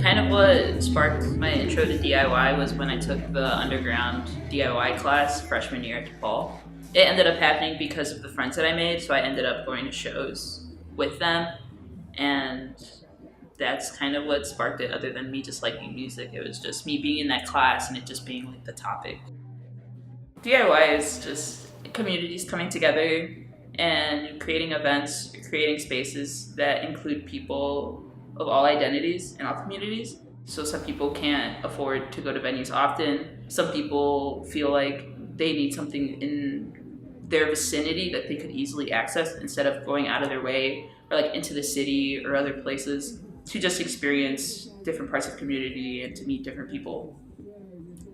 Kind of what sparked my intro to DIY was when I took the underground DIY class freshman year at DePaul. It ended up happening because of the friends that I made, so I ended up going to shows with them, and that's kind of what sparked it. Other than me just liking music, it was just me being in that class and it just being like the topic. DIY is just communities coming together and creating events, creating spaces that include people of all identities and all communities. So some people can't afford to go to venues often. Some people feel like they need something in their vicinity that they could easily access instead of going out of their way or like into the city or other places to just experience different parts of community and to meet different people.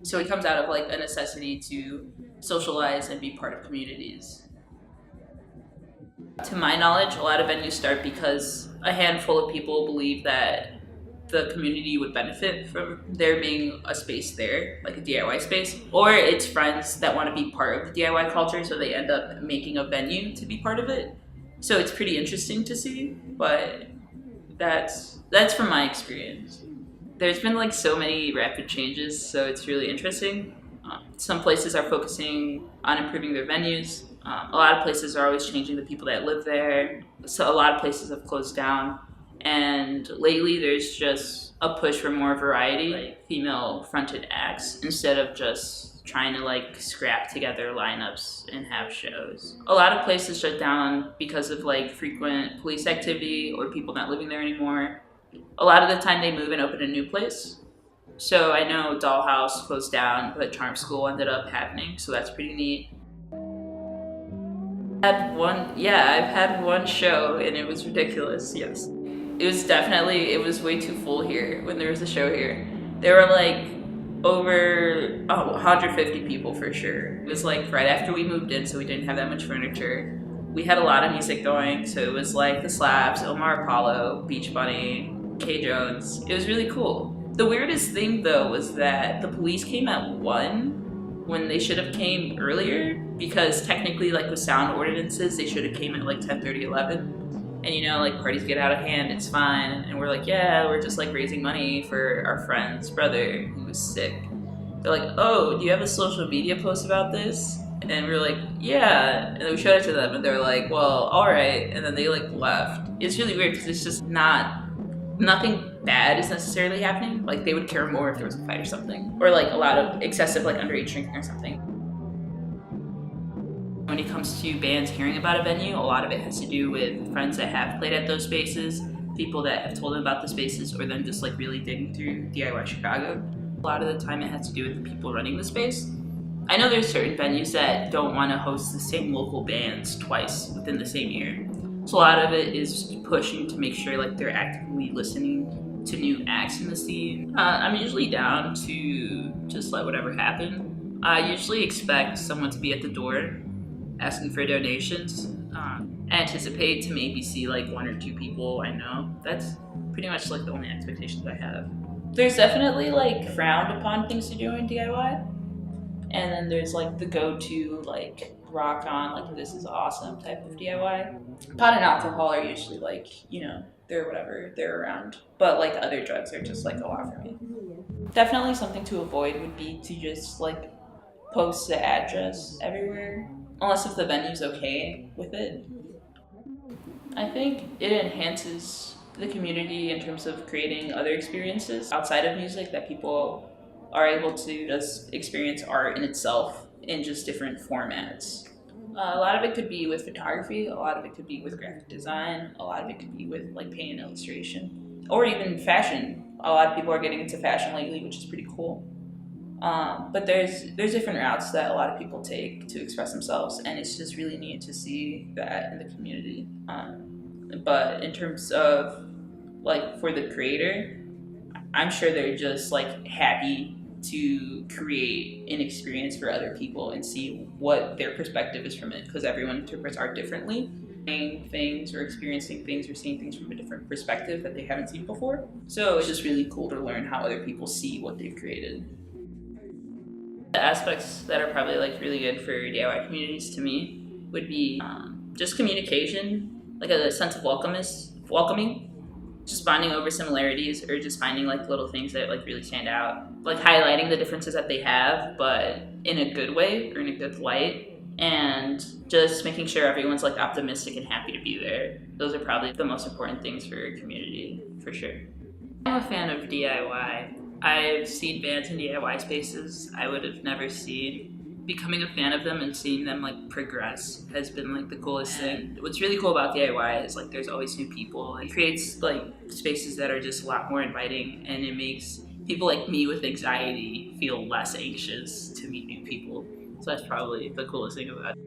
So it comes out of like a necessity to socialize and be part of communities. To my knowledge, a lot of venues start because a handful of people believe that the community would benefit from there being a space there, like a DIY space, or it's friends that want to be part of the DIY culture, so they end up making a venue to be part of it. So it's pretty interesting to see, but that's from my experience. There's been like so many rapid changes, so it's really interesting. Some places are focusing on improving their venues. A lot of places are always changing the people that live there. So a lot of places have closed down. And lately there's just a push for more variety, like female fronted acts, instead of just trying to like scrap together lineups and have shows. A lot of places shut down because of like frequent police activity or people not living there anymore. A lot of the time they move and open a new place. So I know Dollhouse closed down, but Charm School ended up happening, so that's pretty neat. I've had one show and it was ridiculous, yes. It was way too full here when there was a show here. There were like over 150 people for sure. It was like right after we moved in, so we didn't have that much furniture. We had a lot of music going, so it was like The Slaps, Omar Apollo, Beach Bunny, K. Jones. It was really cool. The weirdest thing though was that the police came at 1 when they should have came earlier, because technically like with sound ordinances they should have came at like 10:30, 11. And you know, like parties get out of hand, it's fine. And we're like, yeah, we're just like raising money for our friend's brother who was sick. They're like, oh, do you have a social media post about this? And we're like, yeah. And then we showed it to them and they're like, well, all right. And then they like left. It's really weird because it's just nothing bad is necessarily happening. Like they would care more if there was a fight or something, or like a lot of excessive like underage drinking or something. When it comes to bands hearing about a venue, a lot of it has to do with friends that have played at those spaces, people that have told them about the spaces, or them just like really digging through DIY Chicago. A lot of the time it has to do with the people running the space. I know there's certain venues that don't want to host the same local bands twice within the same year. So a lot of it is pushing to make sure like they're actively listening to new acts in the scene. I'm usually down to just let whatever happen. I usually expect someone to be at the door asking for donations. I anticipate to maybe see like 1 or 2 people I know. That's pretty much like the only expectations I have. There's definitely like frowned upon things to do in DIY. And then there's like the go-to like rock on, like this is awesome type of DIY. Pot and alcohol are usually like, you know, they're around. But like other drugs are just like a lot for me. Definitely something to avoid would be to just like post the address everywhere, unless if the venue's okay with it. I think it enhances the community in terms of creating other experiences outside of music, that people are able to just experience art in itself in just different formats. A lot of it could be with photography, a lot of it could be with graphic design, a lot of it could be with like paint and illustration, or even fashion. A lot of people are getting into fashion lately, which is pretty cool. But there's different routes that a lot of people take to express themselves, and it's just really neat to see that in the community. But in terms of like for the creator, I'm sure they're just like happy to create an experience for other people and see what their perspective is from it, because everyone interprets art differently. Things or experiencing things or seeing things from a different perspective that they haven't seen before. So it's just really cool to learn how other people see what they've created. The aspects that are probably like really good for DIY communities to me would be just communication, like a sense of welcoming, just bonding over similarities or just finding like little things that like really stand out, like highlighting the differences that they have, but in a good way or in a good light, and just making sure everyone's like optimistic and happy to be there. Those are probably the most important things for a community, for sure. I'm a fan of DIY. I've seen bands in DIY spaces I would have never seen. Becoming a fan of them and seeing them like progress has been like the coolest thing. What's really cool about DIY is like there's always new people. It creates like spaces that are just a lot more inviting, and it makes people like me with anxiety feel less anxious to meet new people. So that's probably the coolest thing about it.